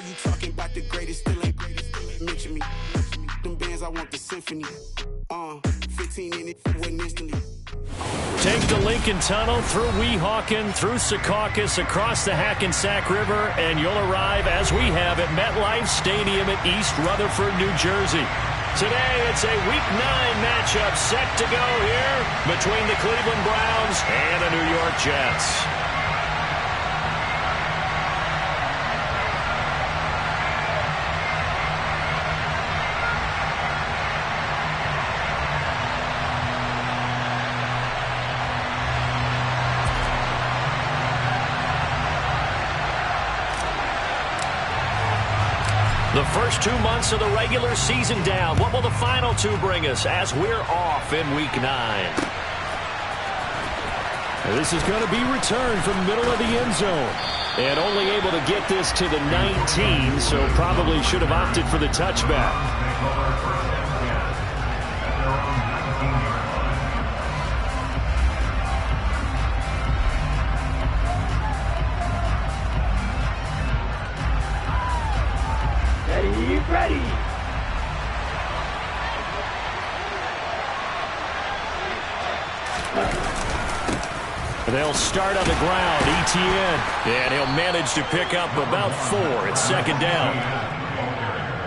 you talking about the greatest, still ain't mention me. Them bands, I want the symphony. 15 in it, went instantly. Take the Lincoln Tunnel through Weehawken, through Secaucus, across the Hackensack River, and you'll arrive, as we have, at MetLife Stadium at East Rutherford, New Jersey. Today, it's a Week 9 matchup set to go here between the Cleveland Browns and the New York Jets. The first 2 months of the regular season down. What will the final 2 bring us as we're off in Week 9? This is going to be returned from the middle of the end zone. And only able to get this to the 19, so probably should have opted for the touchback. Ready. They'll start on the ground. Etienne. And he'll manage to pick up about 4. It's second down.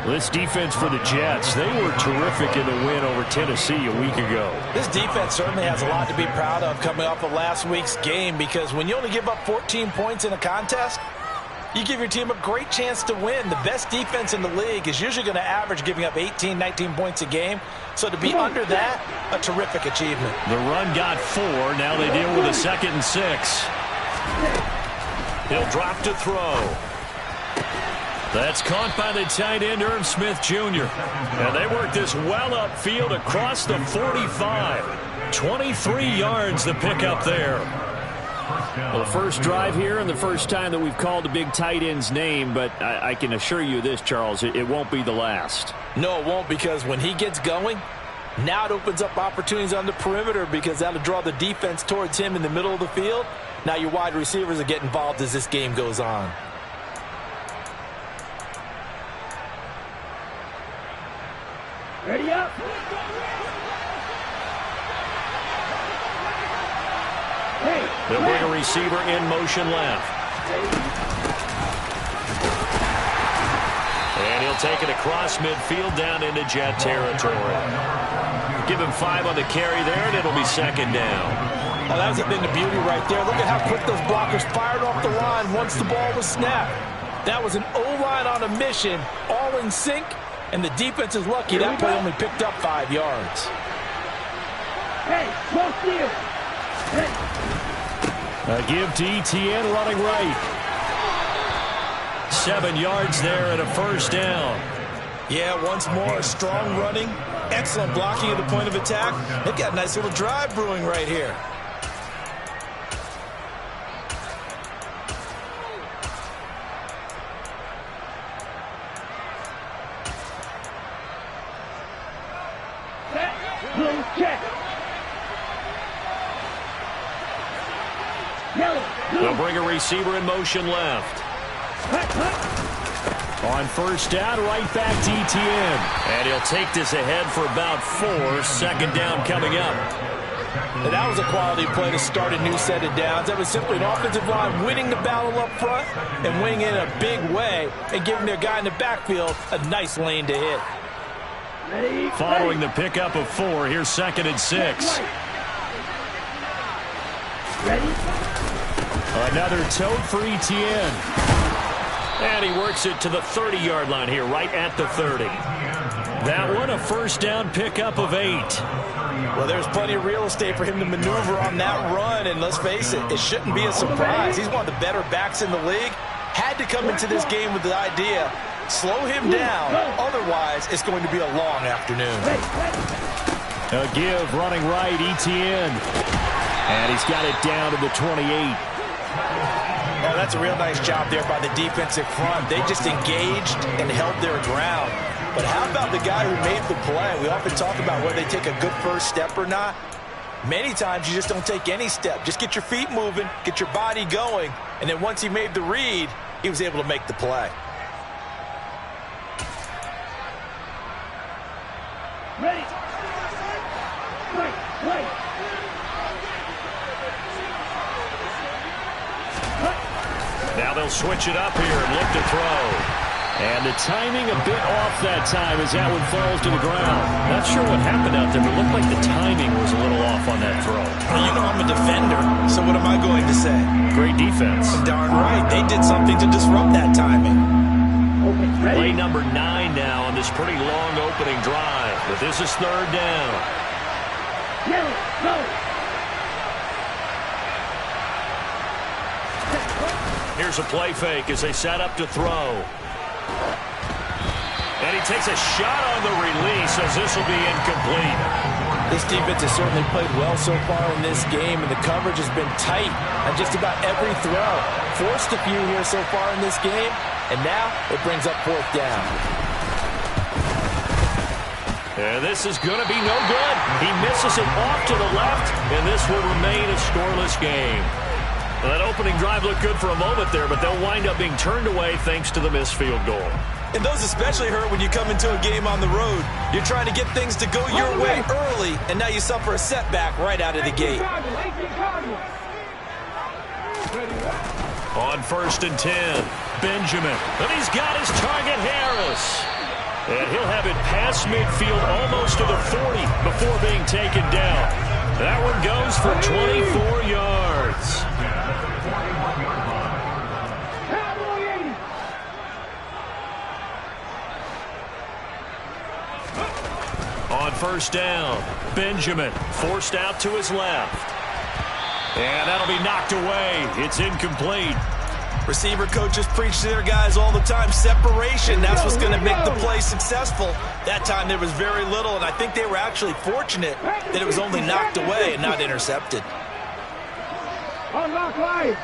This defense for the Jets, they were terrific in the win over Tennessee a week ago. This defense certainly has a lot to be proud of coming off of last week's game, because when you only give up 14 points in a contest, you give your team a great chance to win. The best defense in the league is usually going to average giving up 18, 19 points a game. So to be under that, a terrific achievement. The run got 4. Now they deal with a 2nd and 6. He'll drop to throw. That's caught by the tight end, Irv Smith Jr. And they work this well upfield across the 45. 23 yards the pickup there. Well, the first drive here and the first time that we've called the big tight end's name, but I can assure you this, Charles, it won't be the last. No, it won't, because when he gets going, now it opens up opportunities on the perimeter, because that'll draw the defense towards him in the middle of the field. Now your wide receivers will get involved as this game goes on. Ready up. They'll bring a receiver in motion left. And he'll take it across midfield down into Jet territory. Give him 5 on the carry there, and it'll be second down. Oh, that was a thing of beauty right there. Look at how quick those blockers fired off the line once the ball was snapped. That was an O-line on a mission, all in sync, and the defense is lucky that play only picked up 5 yards. Hey, close here. Hey. A give to Etienne running right. 7 yards there and a first down. Yeah, once more, strong running, excellent blocking at the point of attack. They've got a nice little drive brewing right here. Check. They'll bring a receiver in motion left. On first down, right back to Etienne. And he'll take this ahead for about 4. Second down coming up. And that was a quality play to start a new set of downs. That was simply an offensive line winning the battle up front and winning in a big way and giving their guy in the backfield a nice lane to hit. Following the pickup of 4, here's 2nd and 6. Another tote for Etienne. And he works it to the 30-yard line here, right at the 30. That one, a first down pickup of 8. Well, there's plenty of real estate for him to maneuver on that run, and let's face it, it shouldn't be a surprise. He's one of the better backs in the league. Had to come into this game with the idea, slow him down, otherwise it's going to be a long afternoon. A give, running right, Etienne. And he's got it down to the 28. Oh, that's a real nice job there by the defensive front. They just engaged and held their ground. But how about the guy who made the play? We often talk about whether they take a good first step or not. Many times you just don't take any step. Just get your feet moving, get your body going, and then once he made the read, he was able to make the play. Ready. Right. Now they'll switch it up here and look to throw. And the timing a bit off that time as that one falls to the ground. Not sure what happened out there, but it looked like the timing was a little off on that throw. Well, you know I'm a defender, so what am I going to say? Great defense. Darn right. They did something to disrupt that timing. Play number 9 now on this pretty long opening drive. But this is third down. Go. Here's a play fake as they set up to throw. And he takes a shot on the release as this will be incomplete. This defense has certainly played well so far in this game, and the coverage has been tight on just about every throw. Forced a few here so far in this game, and now it brings up fourth down. And this is going to be no good. He misses it off to the left, and this will remain a scoreless game. Well, that opening drive looked good for a moment there, but they'll wind up being turned away thanks to the missed field goal. And those especially hurt when you come into a game on the road. You're trying to get things to go your way early, and now you suffer a setback right out of the gate. On 1st and 10, Benjamin. And he's got his target, Harris. And he'll have it past midfield almost to the 40 before being taken down. That one goes for 24 yards. On 1st down, Benjamin forced out to his left. And that'll be knocked away. It's incomplete. Receiver coaches preach to their guys all the time. Separation, that's what's going to make the play successful. That time there was very little, and I think they were actually fortunate that it was only knocked away and not intercepted. Unlock line.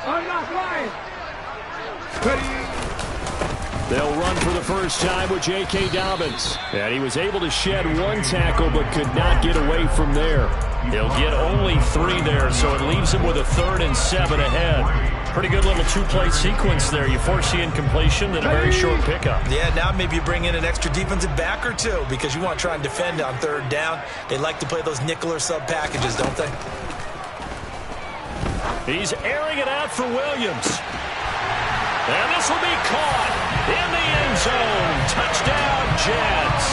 They'll run for the first time with J.K. Dobbins. And he was able to shed one tackle but could not get away from there. He'll get only 3 there, so it leaves him with a 3rd and 7 ahead. Pretty good little 2-play sequence there. You force the incompletion, then a very short pickup. Yeah, now maybe you bring in an extra defensive back or two because you want to try and defend on 3rd down. They like to play those nickel or sub packages, don't they? He's airing it out for Williams. And this will be caught in the end zone. Touchdown, Jets.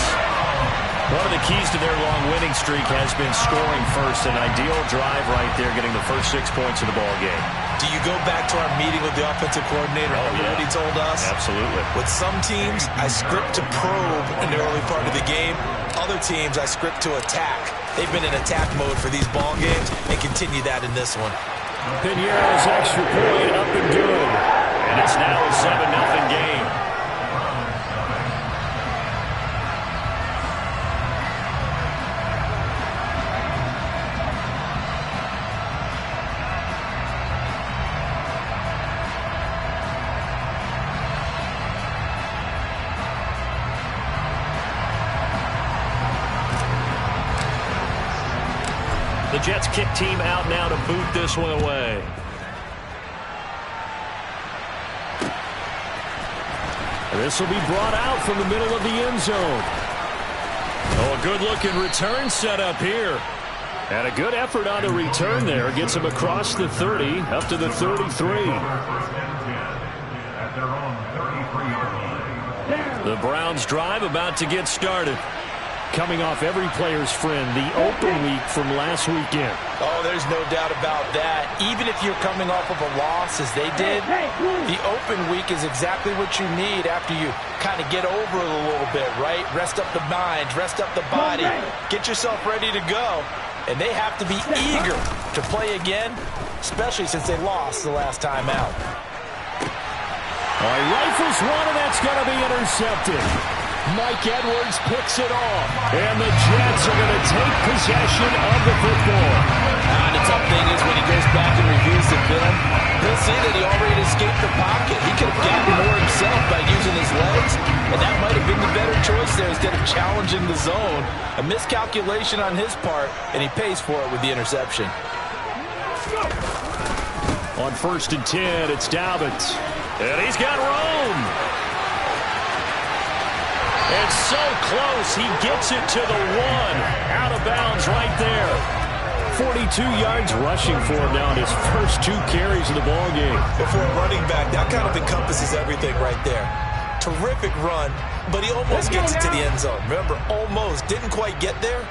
One of the keys to their long winning streak has been scoring first. An ideal drive right there, getting the first 6 points of the ball game. Do you go back to our meeting with the offensive coordinator? Remember what he told us? Absolutely. With some teams, I script to probe in the early part of the game. Other teams, I script to attack. They've been in attack mode for these ball games and continue that in this one. Pinheiro's extra point up and good. And it's now a 7-0 game. The Jets kick team out now to boot this one away. This will be brought out from the middle of the end zone. Oh, a good-looking return set up here. And a good effort on the return there. Gets him across the 30, up to the 33. The Browns drive about to get started. Coming off every player's friend, the open week from last weekend. Oh, there's no doubt about that. Even if you're coming off of a loss, as they did, the open week is exactly what you need after you kind of get over it a little bit, right? Rest up the mind, rest up the body, get yourself ready to go. And they have to be eager to play again, especially since they lost the last time out. All right, rifles one, and that's going to be intercepted. Mike Edwards picks it off. And the Jets are going to take possession of the football. And the tough thing is when he goes back and reviews the film, he'll see that he already escaped the pocket. He could have gotten more himself by using his legs, and that might have been the better choice there instead of challenging the zone. A miscalculation on his part, and he pays for it with the interception. On 1st and 10, it's Dobbins. And he's got Rome. And so close. He gets it to the 1. Out of bounds right there. 42 yards rushing for him now in his first 2 carries of the ball game. For a running back, that kind of encompasses everything right there. Terrific run, but he almost gets it to the end zone. Remember, almost. Didn't quite get there.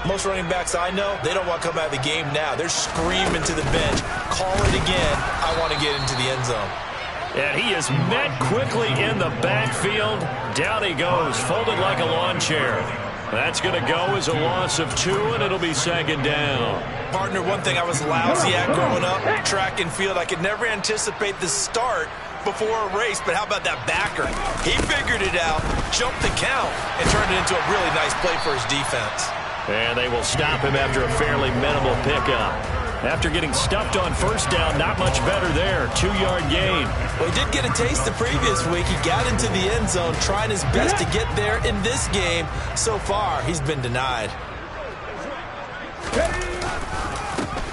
Most running backs I know, they don't want to come out of the game now. They're screaming to the bench, call it again. I want to get into the end zone. And he is met quickly in the backfield. Down he goes, folded like a lawn chair. That's going to go as a loss of 2, and it'll be 2nd down. Partner, one thing I was lousy at growing up, track and field, I could never anticipate the start before a race, but how about that backer? He figured it out, jumped the count, and turned it into a really nice play for his defense. And they will stop him after a fairly minimal pickup. After getting stuffed on 1st down, not much better there. 2-yard gain. Well, he did get a taste the previous week. He got into the end zone, trying his best to get there in this game. So far, he's been denied.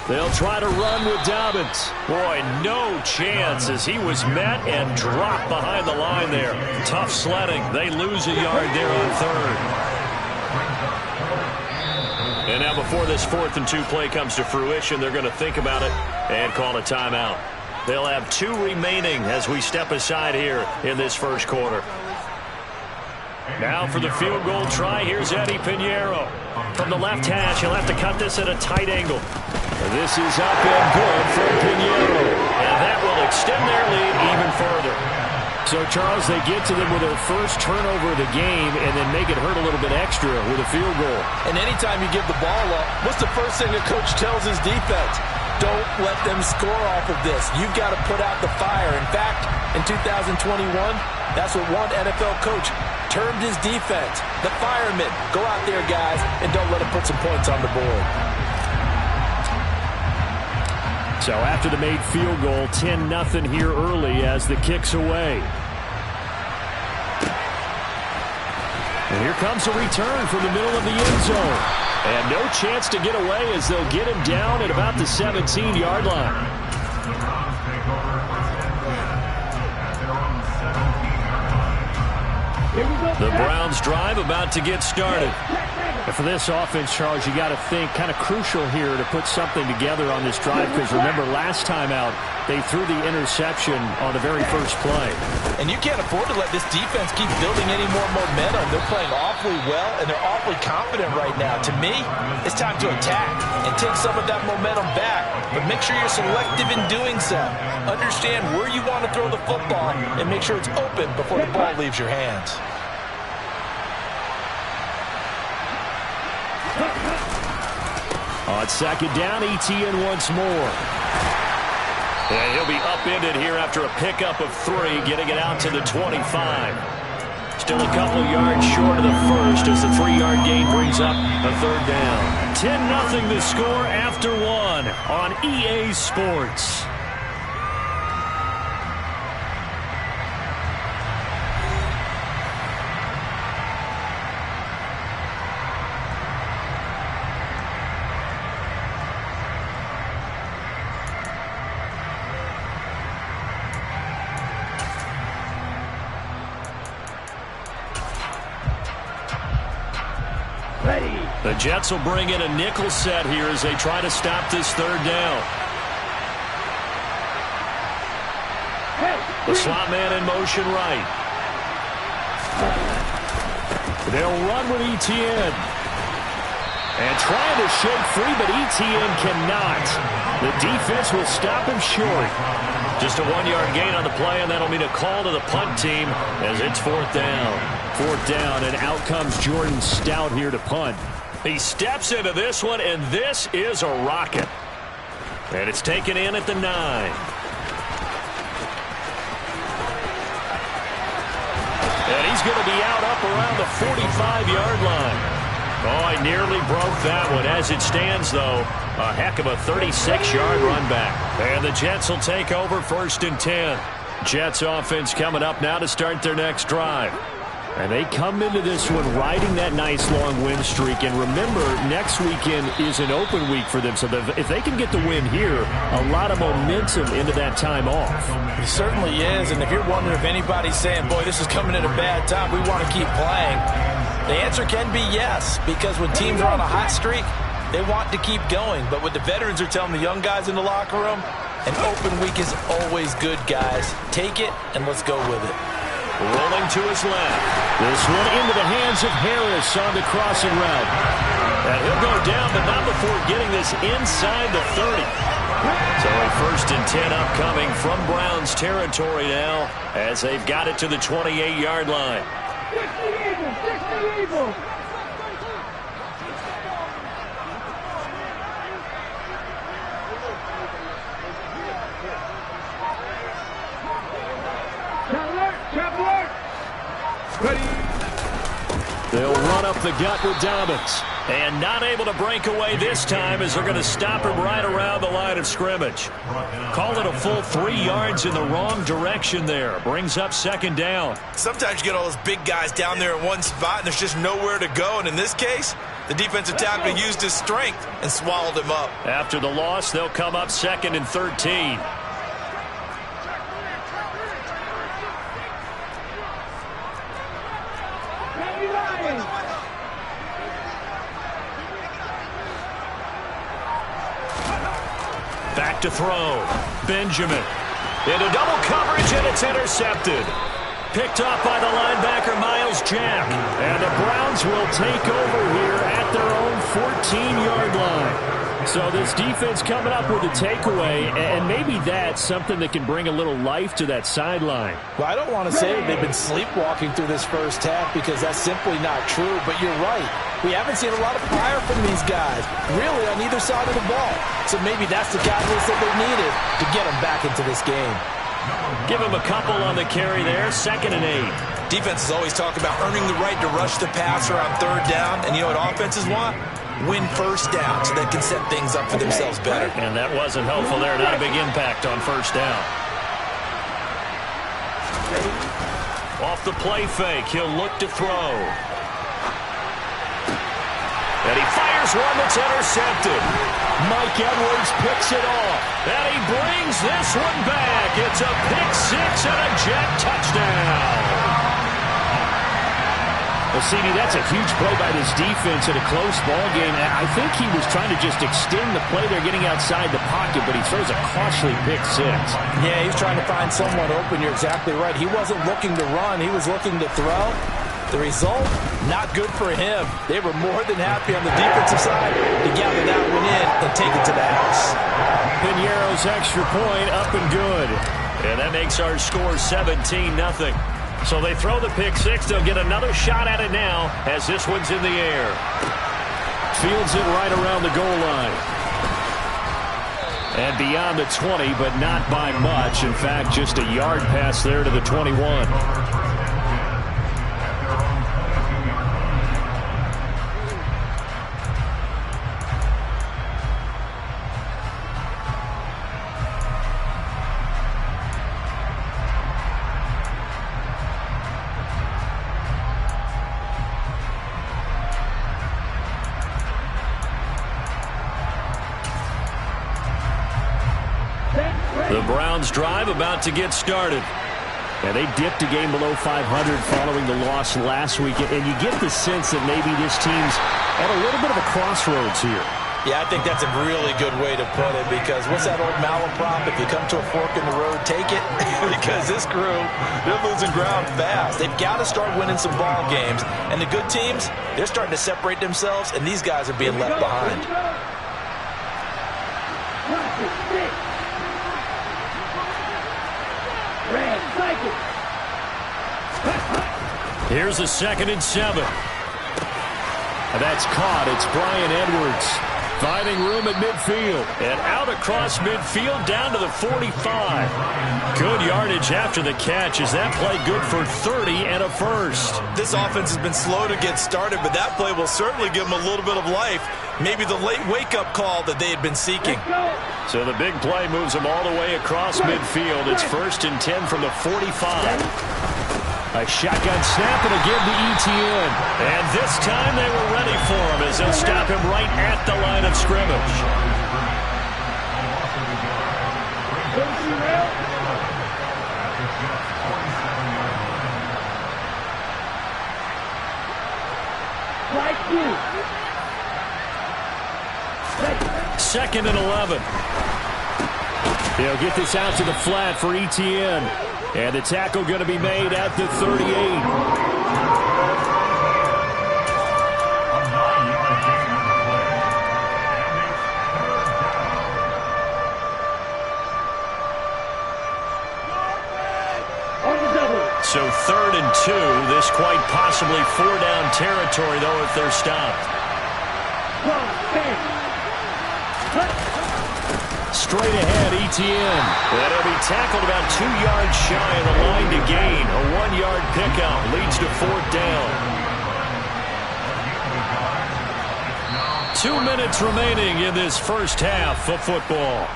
They'll try to run with Dobbins. Boy, no chance as he was met and dropped behind the line there. Tough sledding. They lose a yard there on 3rd. And now before this 4th and 2 play comes to fruition, they're going to think about it and call a timeout. They'll have 2 remaining as we step aside here in this first quarter. Now for the field goal try, here's Eddie Pinheiro. From the left hash, he'll have to cut this at a tight angle. This is up and good for Pinheiro. And that will extend their lead even further. So, Charles, they get to them with their first turnover of the game and then make it hurt a little bit extra with a field goal. And anytime you give the ball up, what's the first thing a coach tells his defense? Don't let them score off of this. You've got to put out the fire. In fact, in 2021, that's what one NFL coach termed his defense. The firemen. Go out there, guys, and don't let them put some points on the board. So after the made field goal, 10-0 here early as the kick's away. And here comes a return from the middle of the end zone. And no chance to get away as they'll get him down at about the 17-yard line. The Browns drive about to get started. And for this offense, Charles, you got to think kind of crucial here to put something together on this drive because remember last time out they threw the interception on the very first play. And you can't afford to let this defense keep building any more momentum. They're playing awfully well and they're awfully confident right now. To me, it's time to attack and take some of that momentum back. But make sure you're selective in doing so. Understand where you want to throw the football and make sure it's open before the ball leaves your hands. On 2nd down, ETN once more. And he'll be upended here after a pickup of 3, getting it out to the 25. Still a couple yards short of the first as the 3-yard gain brings up a 3rd down. 10-0 the score after 1 on EA Sports. The Jets will bring in a nickel set here as they try to stop this 3rd down. The slot man in motion right. They'll run with ETN. And trying to shake free, but ETN cannot. The defense will stop him short. Just a 1-yard gain on the play, and that'll mean a call to the punt team as it's 4th down. 4th down, and out comes Jordan Stout here to punt. He steps into this one, and this is a rocket. And it's taken in at the 9. And he's going to be out up around the 45-yard line. Oh, I nearly broke that one. As it stands, though, a heck of a 36-yard run back. And the Jets will take over 1st and 10. Jets offense coming up now to start their next drive. And they come into this one riding that nice long win streak. And remember, next weekend is an open week for them. So if they can get the win here, a lot of momentum into that time off. It certainly is. And if you're wondering if anybody's saying, boy, this is coming at a bad time, we want to keep playing. The answer can be yes, because when teams are on a hot streak, they want to keep going. But what the veterans are telling the young guys in the locker room, an open week is always good, guys. Take it, and let's go with it. Rolling to his left. This one into the hands of Harris on the crossing route. And he'll go down, but not before getting this inside the 30. So a 1st and 10 upcoming from Browns territory now as they've got it to the 28-yard line. 60 Eagles! They'll run up the gut with Dobbins. And not able to break away this time as they're going to stop him right around the line of scrimmage. Call it a full 3 yards in the wrong direction there. Brings up 2nd down. Sometimes you get all those big guys down there in one spot, and there's just nowhere to go. And in this case, the defensive tackle used his strength and swallowed him up. After the loss, they'll come up 2nd and 13. Back to throw. Benjamin. Into double coverage, and it's intercepted. Picked off by the linebacker, Miles Jack. And the Browns will take over here at their own 14-yard line. So this defense coming up with a takeaway, and maybe that's something that can bring a little life to that sideline. Well, I don't want to say they've been sleepwalking through this first half because that's simply not true, but you're right. We haven't seen a lot of fire from these guys, really on either side of the ball. So maybe that's the catalyst that they needed to get them back into this game. Give him a couple on the carry there, 2nd and 8. Defenses always talk about earning the right to rush the passer on 3rd down, and you know what offenses want? Win 1st down so they can set things up for themselves better. And that wasn't helpful there. Not a big impact on 1st down. Off the play fake, he'll look to throw. And he fires one that's intercepted. Mike Edwards picks it off. And he brings this one back. It's a pick 6 and a jet touchdown. Well, CD, that's a huge play by this defense in a close ball game. I think he was trying to just extend the play there, getting outside the pocket, but he throws a costly pick 6. Yeah, he's trying to find someone open. You're exactly right. He wasn't looking to run. He was looking to throw. The result, not good for him. They were more than happy on the defensive side to gather that one in and take it to the house. Piñeiro's extra point up and good. And that makes our score 17-0. So they throw the pick 6. They'll get another shot at it now as this one's in the air. Fields it right around the goal line. And beyond the 20, but not by much. In fact, just a yard pass there to the 21. The Browns drive about to get started. And they dipped a game below 500 following the loss last week. And you get the sense that maybe this team's at a little bit of a crossroads here. Yeah, I think that's a really good way to put it because what's that old malaprop? If you come to a fork in the road, take it. Because this crew, they're losing ground fast. They've got to start winning some ball games. And the good teams, they're starting to separate themselves, and these guys are being left behind. Here's a 2nd and 7. That's caught. It's Brian Edwards. Finding room at midfield. And out across midfield down to the 45. Good yardage after the catch. Is that play good for 30 and a first? This offense has been slow to get started, but that play will certainly give them a little bit of life. Maybe the late wake-up call that they had been seeking. So the big play moves them all the way across midfield. It's 1st and 10 from the 45. A shotgun snap and a give to Etienne. And this time they were ready for him as they'll stop him right at the line of scrimmage. 2nd and 11. They'll get this out to the flat for ETN. And the tackle going to be made at the 38. So 3rd and 2. This quite possibly 4-down territory, though, if they're stopped. Straight ahead, ETN. And he'll be tackled about 2 yards shy of the line to gain. A 1-yard pickup leads to 4th down. 2 minutes remaining in this first half of football.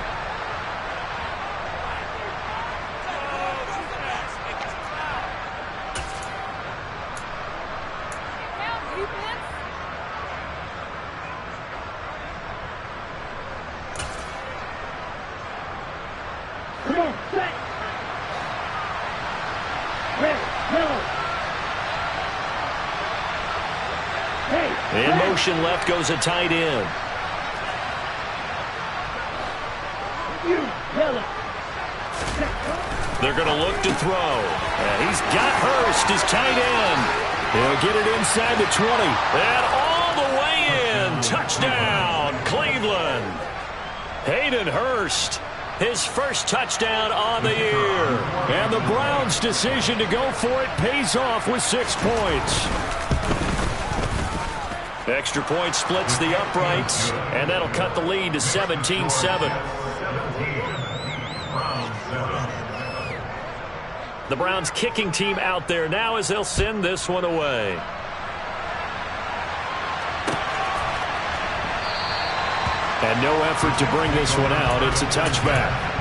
In motion left goes a tight end. They're going to look to throw. And he's got Hurst, his tight end. He'll get it inside the 20. And all the way in. Touchdown, Cleveland. Hayden Hurst, his first touchdown on the year. And the Browns' decision to go for it pays off with 6 points. Extra point splits the uprights, and that'll cut the lead to 17-7. The Browns kicking team out there now as they'll send this one away. And no effort to bring this one out. It's a touchback.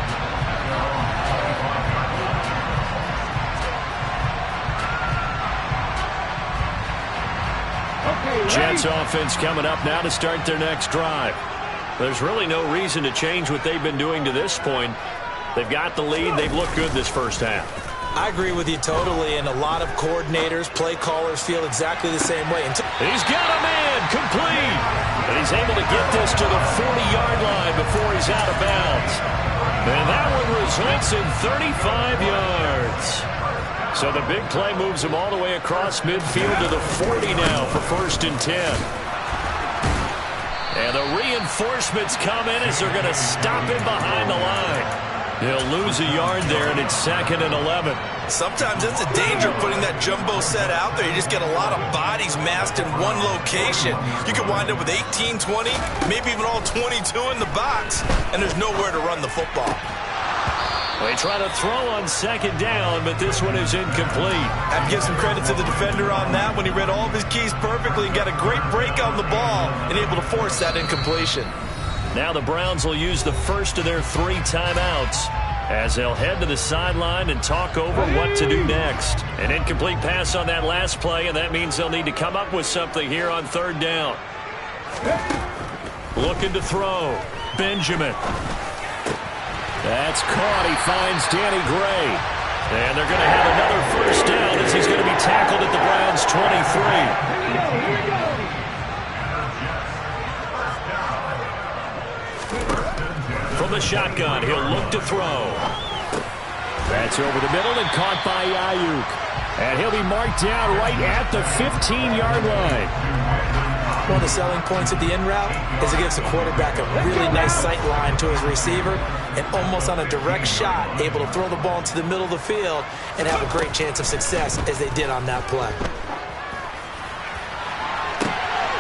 Jets offense coming up now to start their next drive. There's really no reason to change what they've been doing to this point. They've got the lead. They've looked good this first half. I agree with you totally, and a lot of coordinators, play callers feel exactly the same way. He's got a man complete, and he's able to get this to the 40-yard line before he's out of bounds. And that one results in 35 yards. So the big play moves him all the way across midfield to the 40 now for 1st and 10. And the reinforcements come in as they're going to stop him behind the line. He'll lose a yard there, and it's 2nd and 11. Sometimes that's a danger of putting that jumbo set out there. You just get a lot of bodies massed in one location. You could wind up with 18, 20, maybe even all 22 in the box, and there's nowhere to run the football. They try to throw on 2nd down, but this one is incomplete. I have to give some credit to the defender on that when he read all of his keys perfectly and got a great break on the ball and able to force that incompletion. Now the Browns will use the first of their 3 timeouts as they'll head to the sideline and talk over what to do next. An incomplete pass on that last play, and that means they'll need to come up with something here on 3rd down. Looking to throw. Benjamin. That's caught. He finds Danny Gray. And they're going to have another 1st down as he's going to be tackled at the Browns' 23. From the shotgun, he'll look to throw. That's over the middle and caught by Ayuk. And he'll be marked down right at the 15-yard line. One of the selling points of the in route is it gives the quarterback a really nice sight line to his receiver and almost on a direct shot able to throw the ball into the middle of the field and have a great chance of success as they did on that play.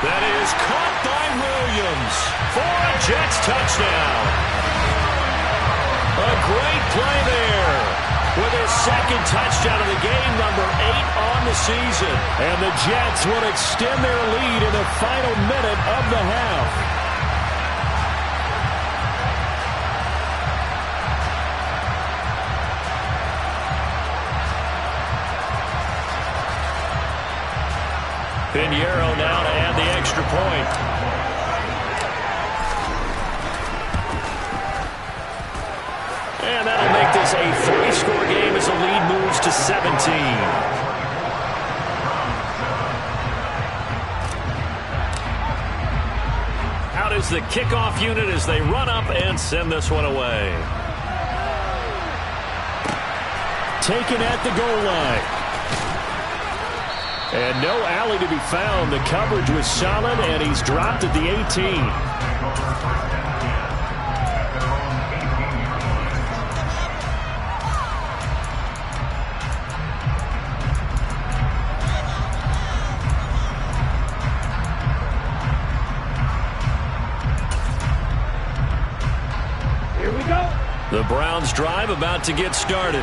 That is caught by Williams for a Jets touchdown. A great play there with his 2nd touchdown of the game, number 8 on the season. And the Jets will extend their lead in the final minute of the half. Pinheiro now to add the extra point. And that'll make this a 3-score game as the lead moves to 17. goes the kickoff unit as they run up and send this one away. Taken at the goal line. And no alley to be found. The coverage was solid, and he's dropped at the 18. The Browns drive about to get started.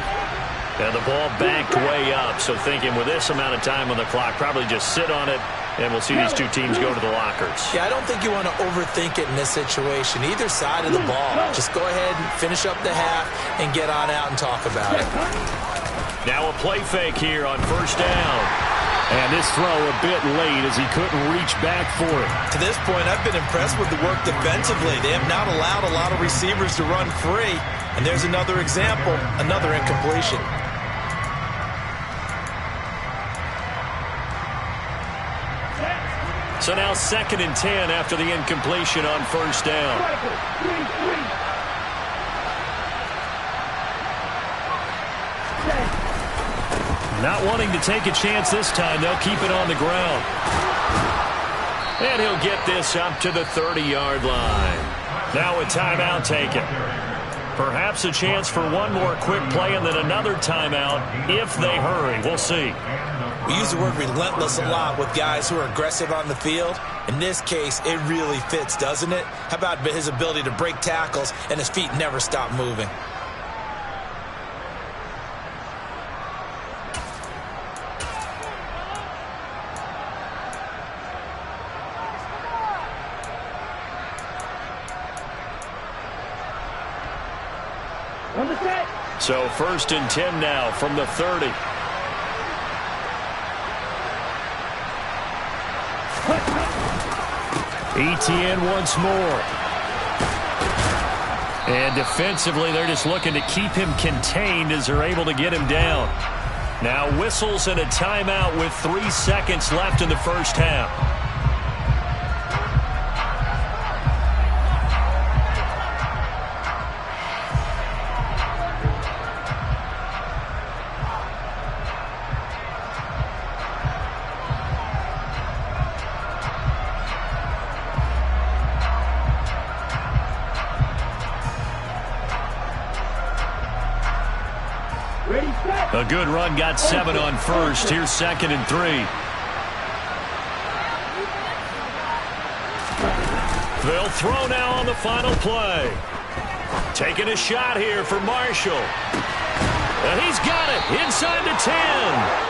And the ball backed way up. So thinking with this amount of time on the clock, probably just sit on it, and we'll see these two teams go to the lockers. Yeah, I don't think you want to overthink it in this situation. Either side of the ball. Just go ahead and finish up the half and get on out and talk about it. Now a play fake here on first down. And this throw a bit late as he couldn't reach back for it. To this point, I've been impressed with the work defensively. They have not allowed a lot of receivers to run free. And there's another example, another incompletion. So now 2nd and 10 after the incompletion on first down. Not wanting to take a chance this time. They'll keep it on the ground. And he'll get this up to the 30-yard line. Now a timeout taken. Perhaps a chance for one more quick play and then another timeout if they hurry. We'll see. We use the word relentless a lot with guys who are aggressive on the field. In this case, it really fits, doesn't it? How about his ability to break tackles and his feet never stop moving? So 1st and 10 now from the 30. ETN once more. And defensively, they're just looking to keep him contained as they're able to get him down. Now whistles and a timeout with 3 seconds left in the first half. A good run, got 7 on first. Here's 2nd and 3. They'll throw now on the final play. Taking a shot here for Marshall. And he's got it inside the 10.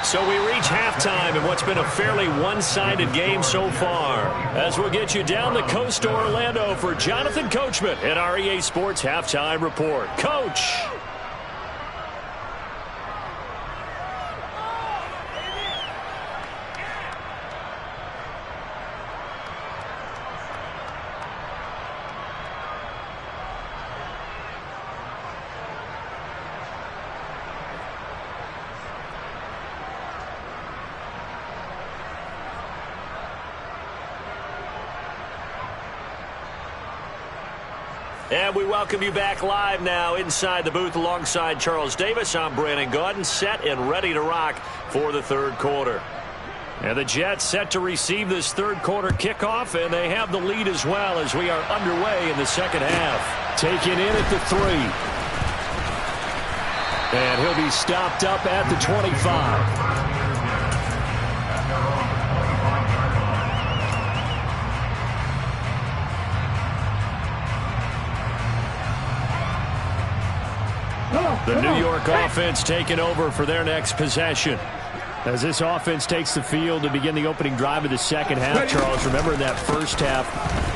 So we reach halftime in what's been a fairly one-sided game so far. As we'll get you down the coast to Orlando for Jonathan Coachman at our EA Sports Halftime Report. Coach! And we welcome you back live now inside the booth alongside Charles Davis. I'm Brandon Gaudin, set and ready to rock for the third quarter. And the Jets set to receive this third quarter kickoff, and they have the lead as well as we are underway in the second half. Taken in at the 3. And he'll be stopped up at the 25. The New York offense taking over for their next possession. As this offense takes the field to begin the opening drive of the second half, Charles, remember that first half,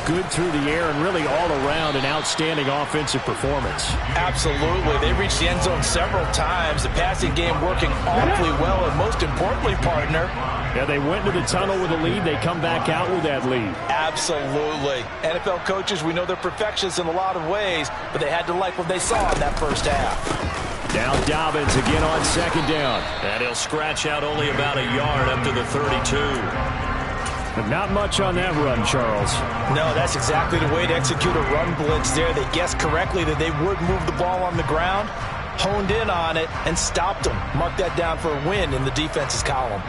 good through the air and really all around an outstanding offensive performance. Absolutely. They reached the end zone several times. The passing game working awfully well, and most importantly, partner, yeah, they went to the tunnel with a lead. They come back out with that lead. Absolutely. NFL coaches, we know they're perfectionists in a lot of ways, but they had to like what they saw in that first half. Now Dobbins again on second down. And he'll scratch out only about a yard up to the 32. But not much on that run, Charles. No, that's exactly the way to execute a run blitz there. They guessed correctly that they would move the ball on the ground, honed in on it, and stopped them. Mark that down for a win in the defense's column.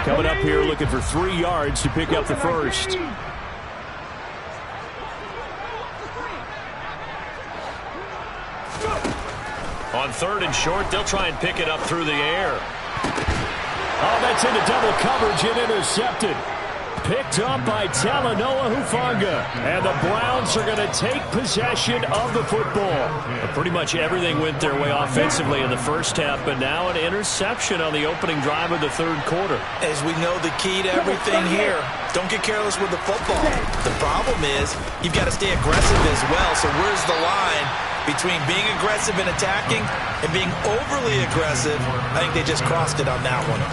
Coming up here looking for 3 yards to pick up the first. On 3rd and short, they'll try and pick it up through the air. Oh, that's into double coverage and intercepted. Picked up by Talanoa Hufanga. And the Browns are going to take possession of the football. Pretty much everything went their way offensively in the first half, but now an interception on the opening drive of the 3rd quarter. As we know, the key to everything here, don't get careless with the football. The problem is you've got to stay aggressive as well. So where's the line between being aggressive and attacking and being overly aggressive? I think they just crossed it on that one.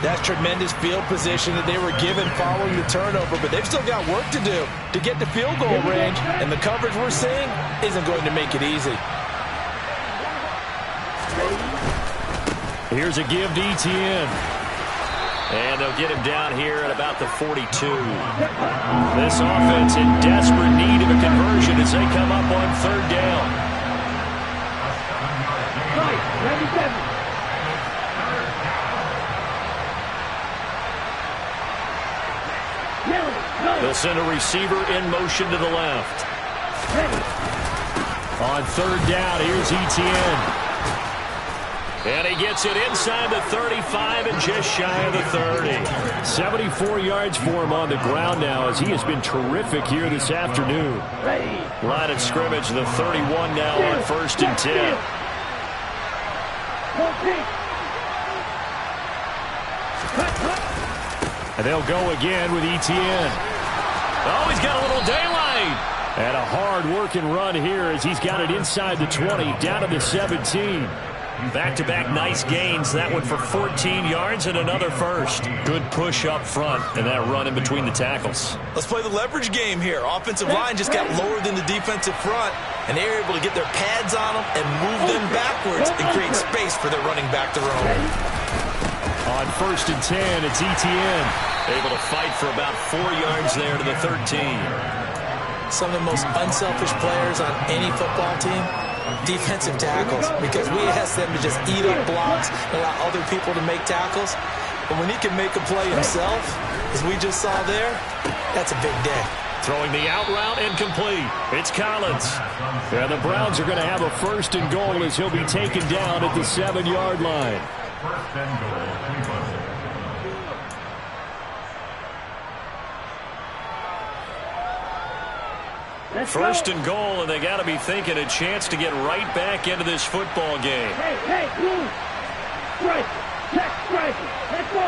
That's tremendous field position that they were given following the turnover, but they've still got work to do to get to field goal range, and the coverage we're seeing isn't going to make it easy. Here's a give to Etienne. And they'll get him down here at about the 42. This offense in desperate need of a conversion as they come up on 3rd down. 97. They'll send a receiver in motion to the left. On 3rd down, here's Etienne. And he gets it inside the 35 and just shy of the 30. 74 yards for him on the ground now as he has been terrific here this afternoon. Line of scrimmage, the 31 now on 1st and 10. And they'll go again with Etienne. Oh, he's got a little daylight. And a hard-working run here as he's got it inside the 20, down to the 17. Back-to-back nice gains. That one for 14 yards and another first. Good push up front and that run in between the tackles. Let's play the leverage game here. Offensive line just got lower than the defensive front, and they were able to get their pads on them and move them backwards and create space for their running back to roam. On 1st and 10, it's Etienne. Able to fight for about 4 yards there to the 13. Some of the most unselfish players on any football team, defensive tackles, because we ask them to just eat up blocks and allow other people to make tackles. But when he can make a play himself, as we just saw there, that's a big day. Throwing the out route incomplete. It's Collins. And the Browns are going to have a 1st and goal as he'll be taken down at the 7-yard line. 1st and goal. First and goal, and they got to be thinking a chance to get right back into this football game. Hey, move. Strike. Check, strike. Let's go.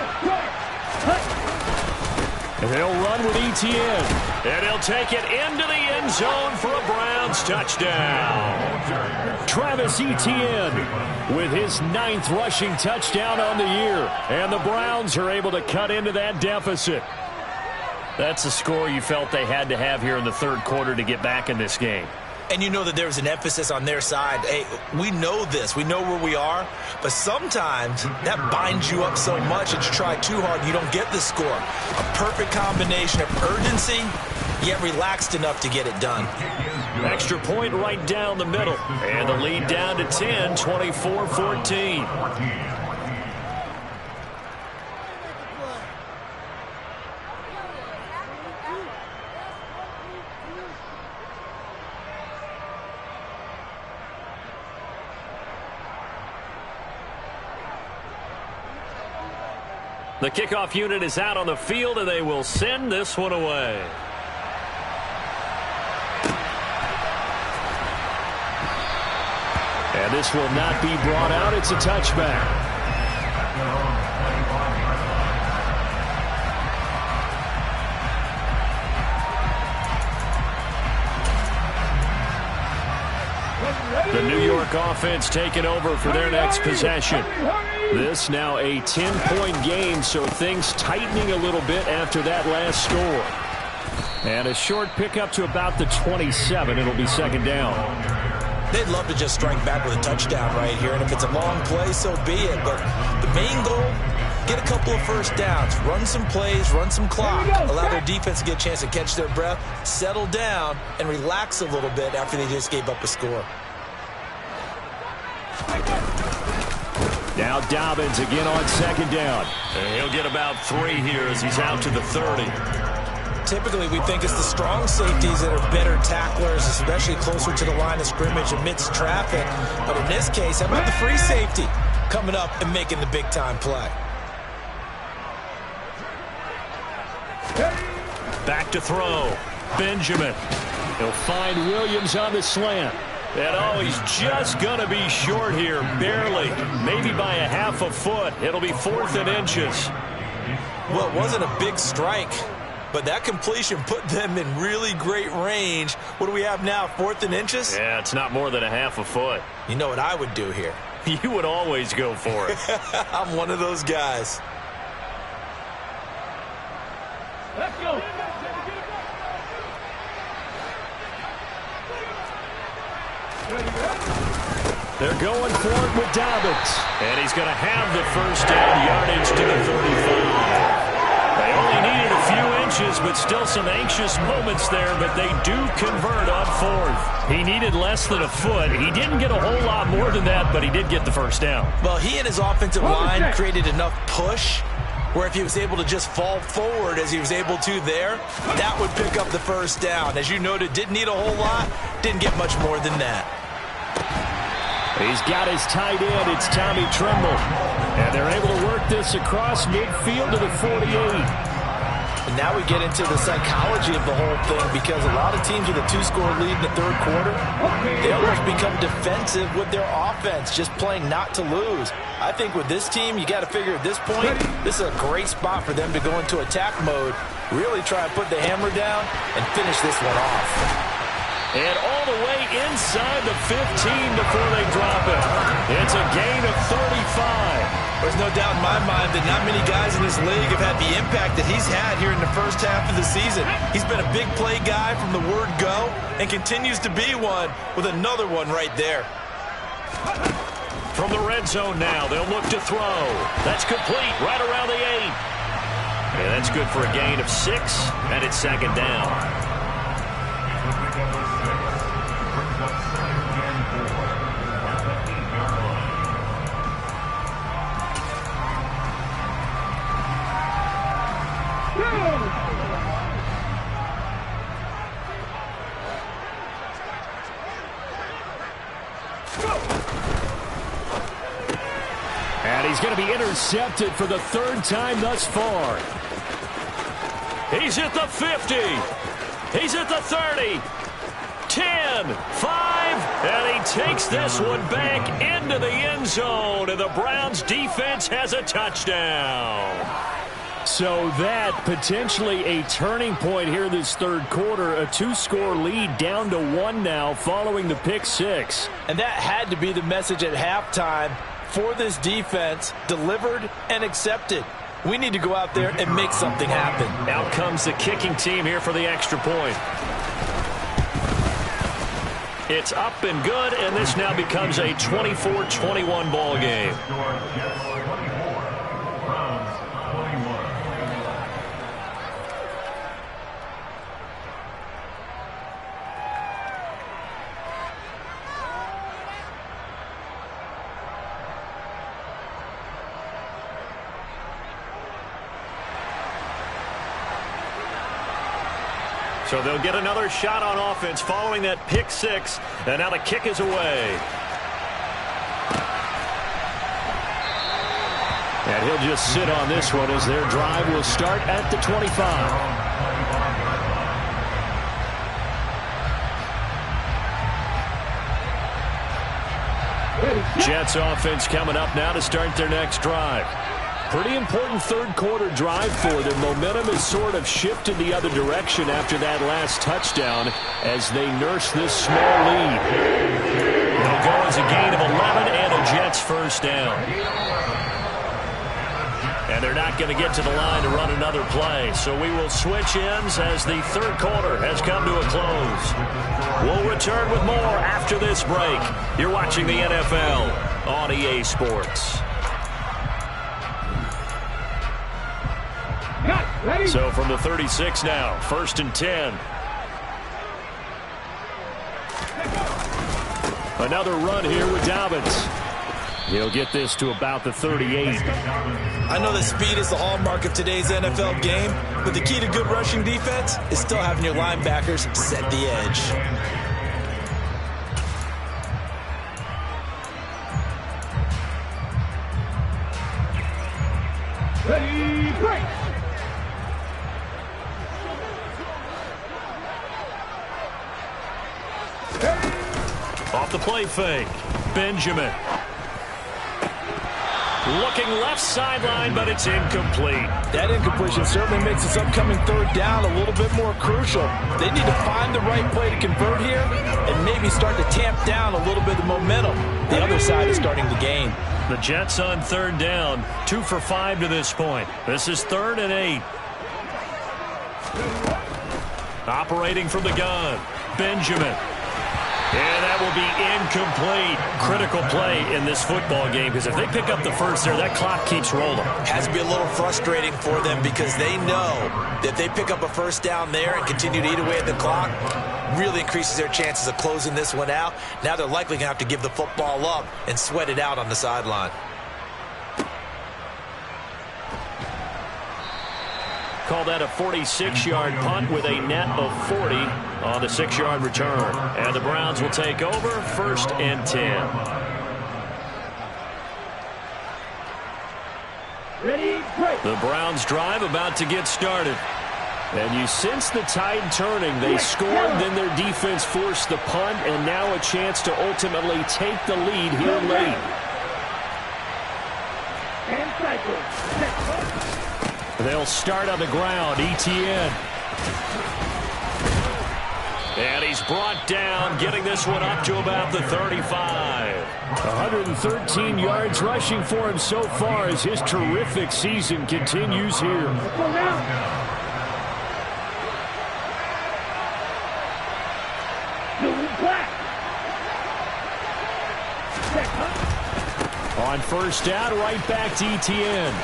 And they'll run with Etienne. And he'll take it into the end zone for a Browns touchdown. Travis Etienne with his 9th rushing touchdown on the year. And the Browns are able to cut into that deficit. That's a score you felt they had to have here in the 3rd quarter to get back in this game. And you know that there was an emphasis on their side. Hey, we know this. We know where we are. But sometimes that binds you up so much that you try too hard, you don't get the score. A perfect combination of urgency, yet relaxed enough to get it done. Extra point right down the middle. And the lead down to 10, 24-14. The kickoff unit is out on the field, and they will send this one away. And this will not be brought out. It's a touchback. The New York offense taking over for their next possession. This now a 10-point game, so things tightening a little bit after that last score. And a short pickup to about the 27. It'll be 2nd down. They'd love to just strike back with a touchdown right here, and if it's a long play, so be it. But the main goal, get a couple of first downs, run some plays, run some clock, allow their defense to get a chance to catch their breath, settle down, and relax a little bit after they just gave up a score. Now Dobbins again on second down. And he'll get about 3 here as he's out to the 30. Typically, we think it's the strong safeties that are better tacklers, especially closer to the line of scrimmage amidst traffic. But in this case, how about the free safety coming up and making the big-time play? Back to throw. Benjamin. He'll find Williams on the slant. And oh, he's just going to be short here, barely. Maybe by a half a foot. It'll be 4th and inches. Well, it wasn't a big strike, but that completion put them in really great range. What do we have now, 4th and inches? Yeah, it's not more than a half a foot. You know what I would do here? You would always go for it. I'm one of those guys. Let's go. They're going for it with Dobbins. And he's going to have the first down, yardage to the 35. They only needed a few inches, but still some anxious moments there, but they do convert on 4th. He needed less than a foot. He didn't get a whole lot more than that, but he did get the first down. Well, he and his offensive line created enough push where if he was able to just fall forward as he was able to there, that would pick up the first down. As you noted, didn't need a whole lot, didn't get much more than that. He's got his tight end. It's Tommy Tremble. And they're able to work this across midfield to the 48. And now we get into the psychology of the whole thing, because a lot of teams with a 2-score lead in the 3rd quarter, they almost become defensive with their offense, just playing not to lose. I think with this team, you got to figure at this point, this is a great spot for them to go into attack mode, really try and put the hammer down and finish this one off. And all the way inside the 15 before they drop it. It's a gain of 35. There's no doubt in my mind that not many guys in this league have had the impact that he's had here in the first half of the season. He's been a big play guy from the word go and continues to be one with another one right there. From the red zone now, they'll look to throw. That's complete right around the 8. And that's good for a gain of 6, and it's second down. And he's going to be intercepted for the 3rd time thus far. He's at the 50. He's at the 30. 10, 5, and he takes this one back into the end zone, and the Browns defense has a touchdown. So that potentially a turning point here this 3rd quarter, a 2-score lead down to 1 now following the pick 6. And that had to be the message at halftime for this defense, delivered and accepted. We need to go out there and make something happen. Out comes the kicking team here for the extra point. It's up and good, and this now becomes a 24-21 ball game. So they'll get another shot on offense following that pick 6, and now the kick is away. And he'll just sit on this one as their drive will start at the 25. Jets offense coming up now to start their next drive. Pretty important 3rd quarter drive for them. Momentum has sort of shifted the other direction after that last touchdown as they nurse this small lead. It'll go as a gain of 11 and a Jets first down. And they're not going to get to the line to run another play. So we will switch ends as the third quarter has come to a close. We'll return with more after this break. You're watching the NFL on EA Sports. So from the 36 now, 1st and 10. Another run here with Dobbins. He'll get this to about the 38. I know that speed is the hallmark of today's NFL game, but the key to good rushing defense is still having your linebackers set the edge. Ready, break! Off the play fake, Benjamin. Looking left sideline, but it's incomplete. That incompletion certainly makes this upcoming third down a little bit more crucial. They need to find the right play to convert here and maybe start to tamp down a little bit of momentum. The other side is starting to gain. The Jets on third down, 2 for 5 to this point. This is 3rd and 8. Operating from the gun, Benjamin. And that will be incomplete. Critical play in this football game, because if they pick up the first there, that clock keeps rolling. Has to be a little frustrating for them because they know that they pick up a first down there and continue to eat away at the clock, really increases their chances of closing this one out. Now they're likely going to have to give the football up and sweat it out on the sideline. Call that a 46-yard punt with a net of 40 on the 6-yard return. And the Browns will take over, 1st and 10. Ready, break! The Browns drive about to get started. And you sense the tide turning. They scored, then their defense forced the punt, and now a chance to ultimately take the lead here late. And cycle. They'll start on the ground. Etienne. And he's brought down, getting this one up to about the 35. 113 yards rushing for him so far as his terrific season continues here. On first down, right back to Etienne.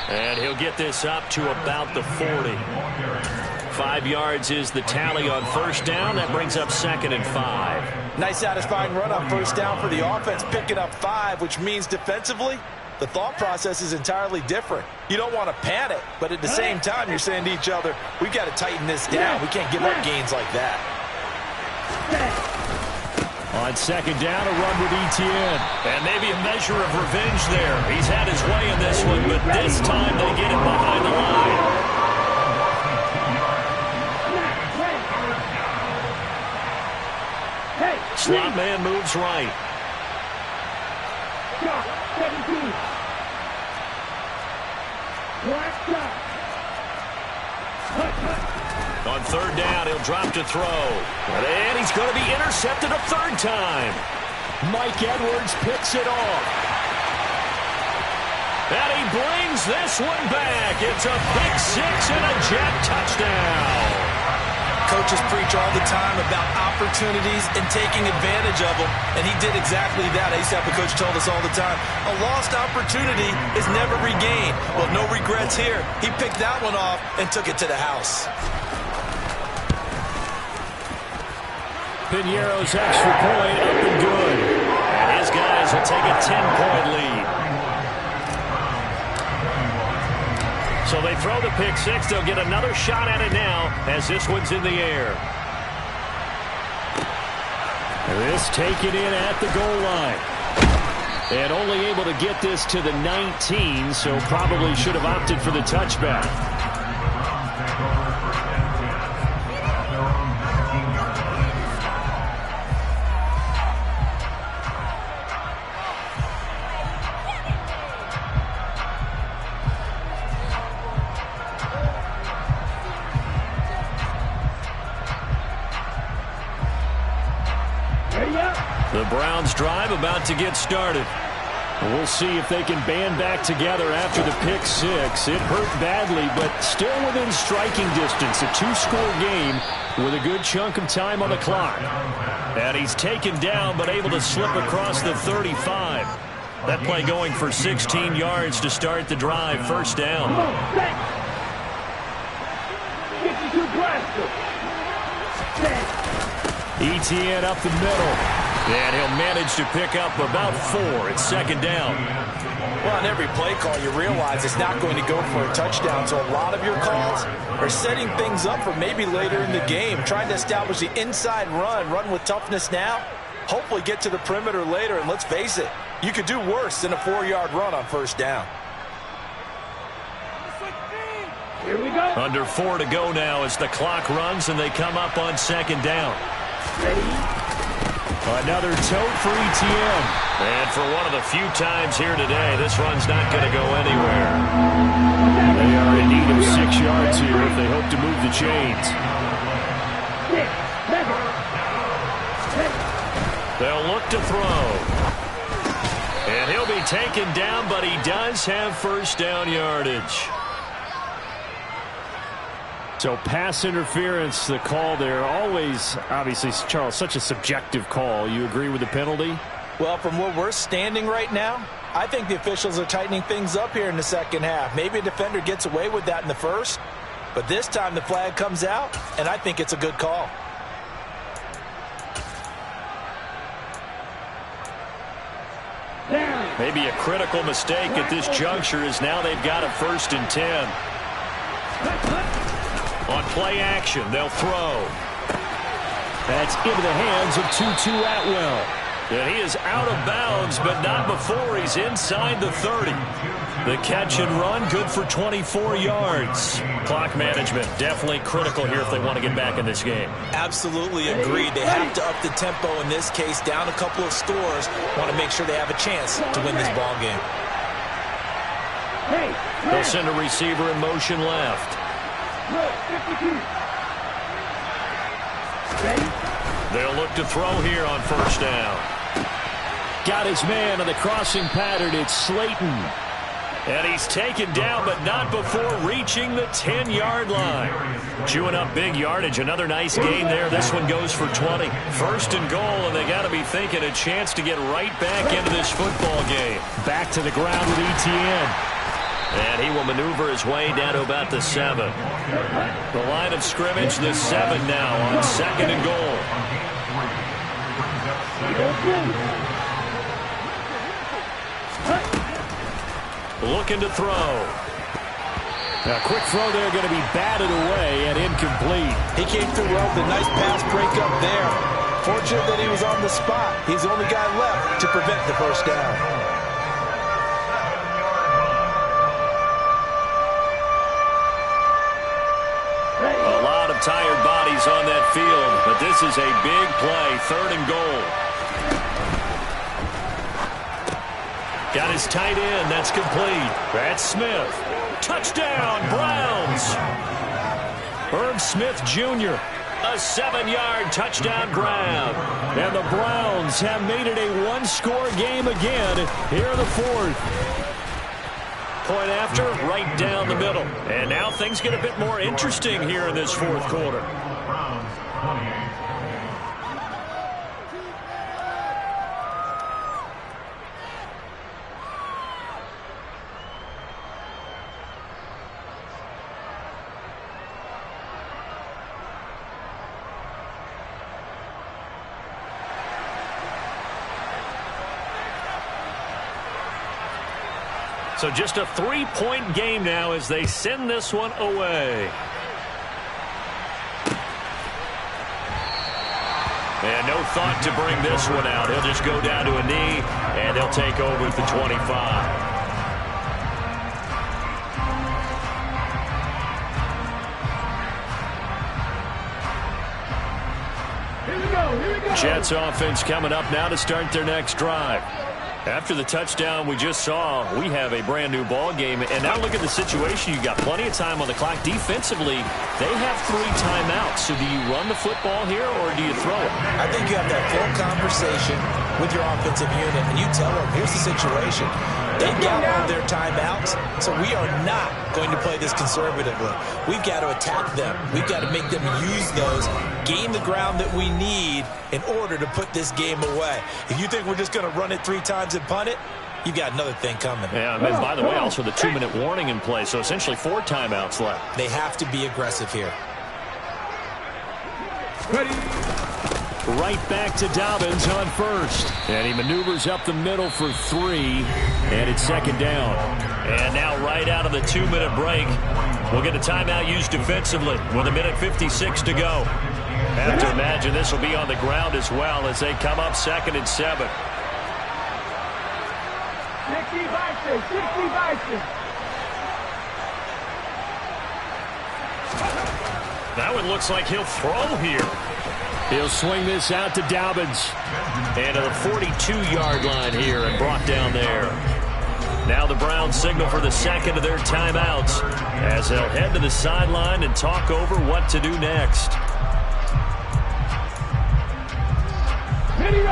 And he'll get this up to about the 40. 5 yards is the tally on first down. That brings up 2nd and 5. Nice satisfying run on first down for the offense, picking up 5, which means defensively, the thought process is entirely different. You don't want to panic, but at the same time, you're saying to each other, we've got to tighten this down. We can't give up gains like that. On second down, a run with Etienne. And maybe a measure of revenge there. He's had his way in this one, but this time they get him behind the line. Slot man moves right. 17. On third down, he'll drop to throw. And he's going to be intercepted a third time. Mike Edwards picks it off. And he brings this one back. It's a pick six and a Jet touchdown. Coaches preach all the time about opportunities and taking advantage of them, and he did exactly that. I used to have a coach told us all the time, a lost opportunity is never regained. Well, no regrets here. He picked that one off and took it to the house. Piñeiro's extra point up and good. And his guys will take a 10-point lead. So they throw the pick six. They'll get another shot at it now as this one's in the air. This taken in at the goal line. And only able to get this to the 19, so probably should have opted for the touchback. The Browns drive about to get started. We'll see if they can band back together after the pick six. It hurt badly, but still within striking distance. A two-score game with a good chunk of time on the clock. And he's taken down, but able to slip across the 35. That play going for 16 yards to start the drive. First down. Etienne up the middle. And he'll manage to pick up about 4. It's second down. Well, on every play call, you realize it's not going to go for a touchdown. So a lot of your calls are setting things up for maybe later in the game, trying to establish the inside run with toughness now, hopefully get to the perimeter later. And let's face it, you could do worse than a 4-yard run on first down. Here we go. Under 4 to go now as the clock runs and they come up on second down. Another tote for Etienne. And for one of the few times here today, this run's not going to go anywhere. They are in need of 6 yards here if they hope to move the chains. They'll look to throw. And he'll be taken down, but he does have first down yardage. So pass interference, the call there. Always, obviously, Charles, such a subjective call. You agree with the penalty? Well, from where we're standing right now, I think the officials are tightening things up here in the second half. Maybe a defender gets away with that in the first, but this time the flag comes out, and I think it's a good call. Maybe a critical mistake at this juncture is now they've got a 1st and 10. On play action, they'll throw. That's into the hands of Tutu Atwell. And he is out of bounds, but not before he's inside the 30. The catch and run, good for 24 yards. Clock management, definitely critical here if they want to get back in this game. Absolutely agreed. They have to up the tempo in this case, down a couple of scores. Want to make sure they have a chance to win this ball game. They'll send a receiver in motion left. They'll look to throw here on first down. Got his man on the crossing pattern. It's Slayton. And he's taken down, but not before reaching the 10-yard line. Chewing up big yardage. Another nice gain there. This one goes for 20. 1st and goal, and they got to be thinking a chance to get right back into this football game. Back to the ground with Etienne. And he will maneuver his way down to about the 7. The line of scrimmage, the 7 now on 2nd and goal. Looking to throw. A quick throw there, going to be batted away and incomplete. He came through well with a nice pass breakup there. Fortunate that he was on the spot. He's the only guy left to prevent the first down. A lot of tired bodies on that field, but this is a big play, 3rd and goal. Got his tight end, that's complete. That's Smith. Touchdown, Browns. Herb Smith Jr., a 7-yard touchdown grab. And the Browns have made it a one-score game again here in the 4th. Point after, right down the middle. And now things get a bit more interesting here in this 4th quarter. So just a 3-point game now as they send this one away. And no thought to bring this one out. He'll just go down to a knee, and they'll take over at the 25. Jets offense coming up now to start their next drive. After the touchdown we just saw, we have a brand new ball game. And now look at the situation. You got plenty of time on the clock. Defensively, they have 3 timeouts. So do you run the football here or do you throw it? I think you have that full conversation. with your offensive unit, and you tell them, here's the situation. They've got all their timeouts, so we are not going to play this conservatively. We've got to attack them. We've got to make them use those, gain the ground that we need in order to put this game away. If you think we're just going to run it 3 times and punt it, you've got another thing coming. Yeah, and by the way, also the 2-minute warning in play, so essentially 4 timeouts left. They have to be aggressive here. Ready. Right back to Dobbins on first. And he maneuvers up the middle for 3. And it's 2nd down. And now right out of the 2-minute break, we'll get a timeout used defensively with 1:56 to go. Have to imagine this will be on the ground as well as they come up 2nd and 7. 60 Bison. That one looks like he'll throw here. He'll swing this out to Dobbins. And to the 42-yard line here and brought down there. Now the Browns signal for the 2nd of their timeouts as they'll head to the sideline and talk over what to do next. Ready.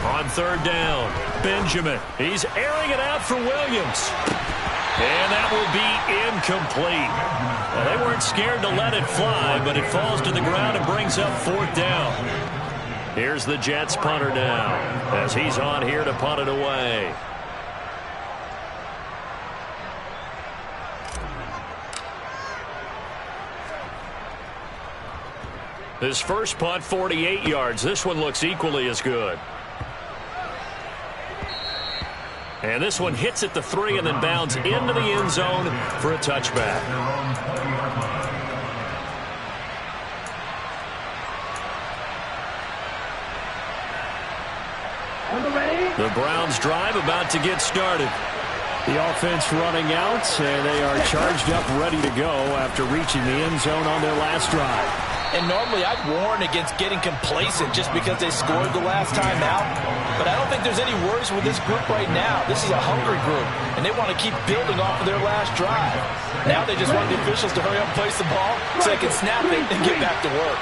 On 3rd down, Benjamin. He's airing it out for Williams. And that will be incomplete. Well, they weren't scared to let it fly, but it falls to the ground and brings up 4th down. Here's the Jets punter now as he's on here to punt it away. His first punt, 48 yards. This one looks equally as good. And this one hits at the 3 and then bounds into the end zone for a touchback. The Browns drive about to get started. The offense running out, and they are charged up, ready to go after reaching the end zone on their last drive. And normally I'd warn against getting complacent just because they scored the last time out. But I don't think there's any worries with this group right now. This is a hungry group, and they want to keep building off of their last drive. Now they just want the officials to hurry up and place the ball so they can snap it and get back to work.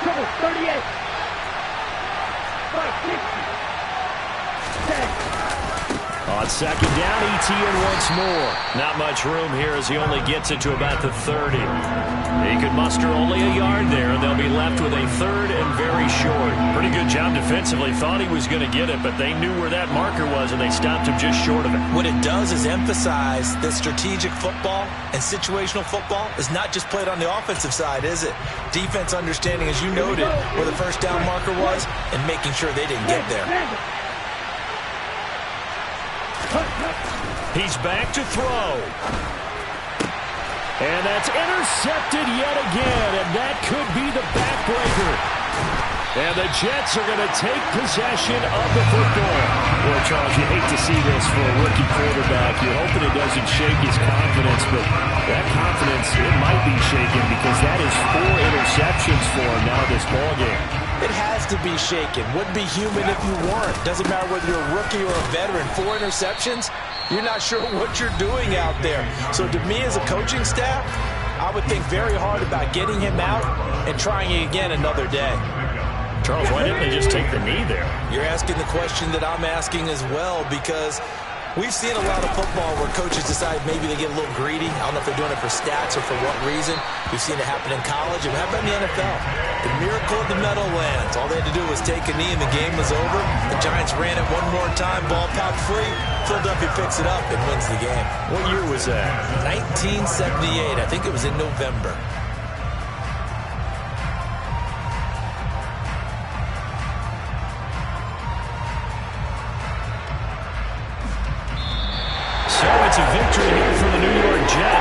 Trouble 38. 560. 10. On 2nd down, ETN once more. Not much room here as he only gets it to about the 30. He could muster only a yard there, and they'll be left with a 3rd and very short. Pretty good job defensively. Thought he was going to get it, but they knew where that marker was, and they stopped him just short of it. What it does is emphasize that strategic football and situational football is not just played on the offensive side, is it? Defense understanding, as you noted, where the first down marker was and making sure they didn't get there. He's back to throw. And that's intercepted yet again, and that could be the backbreaker. And the Jets are going to take possession of the football. Boy, Charles, you hate to see this for a rookie quarterback. You're hoping it doesn't shake his confidence, but that confidence, it might be shaken because that is 4 interceptions for him now this ballgame. It has to be shaken. Wouldn't be human if you weren't. Doesn't matter whether you're a rookie or a veteran. 4 interceptions, you're not sure what you're doing out there. So to me as a coaching staff, I would think very hard about getting him out and trying it again another day. Charles, why didn't they just take the knee there? You're asking the question that I'm asking as well, because we've seen a lot of football where coaches decide maybe they get a little greedy. I don't know if they're doing it for stats or for what reason. We've seen it happen in college, and how about in the NFL? The miracle of the Meadowlands. All they had to do was take a knee, and the game was over. The Giants ran it one more time, ball popped free. Philadelphia picks it up and wins the game. What year was that? 1978. I think it was in November. So it's a victory here for the New York Jets.